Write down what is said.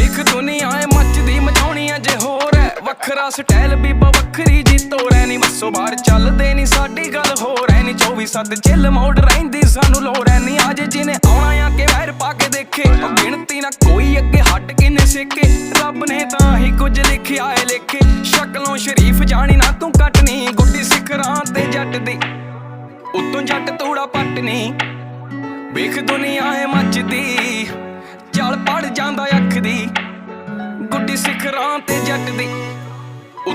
ਵੇਖ ਦੁਨੀਆ ਏ ਮੱਚਦੀ ਮਚਾਉਣੀ ਅਜੇ ਹੋਰ ਹੈ ਵੱਖਰਾ ਸਟਾਈਲ ਬੀਬਾ ਵੱਖਰੀ ਜੀ ਤੋੜੈ ਨੀ ਬੱਸੋਂ ਬਾਹਰ ਚੱਲਦੇ ਨੀ ਸਾਡੀ ਗੱਲ ਹੋਰ ਐ ਨੀ 24/7 ਚਿੱਲ ਮੋੜ ਰਹਿੰਦੀ ਸਾਨੂੰ ਲੋੜ ਐ ਨੀ ਅੱਜ ਜਿਹਨੇ ਆਉਣਾ ਆ ਕੇ ਵੈਰ ਪਾ ਕੇ ਦੇਖੇ ਗਿਣਤੀ ਨਾ ਕੋਈ ਅੱਗੇ ਹੱਟ ਕਿਨੇ ਸੇਕੇ ਰੱਬ ਨੇ ਤਾਂ ਹੀ ਕੁਝ ਲਿਖਿਆ ਏ ਲੇਖੇ ਸ਼ਕਲੋਂ ਸ਼ਰੀਫ ਜਾਣੀ ਨਾ ਤੂੰ ਕੱਟਣੀ ਗੁੱਡੀ ਸਿਖਰਾਂ ਤੇ ਜੱਟ ਦੀ ਉਤੋਂ ਜੱਟ ਤੂੜਾ ਪੱਟਣੀ ਵੇਖ ਦੁਨੀਆ ਏ ਮੱਚਦੀ ਚੱਲ ਪੜ ਜਾਂਦਾ ਅੱਖ ਦੀ ਗੁੱਡੀ ਸਿਖਰਾਂ ਤੇ ਜੱਟ ਦੀ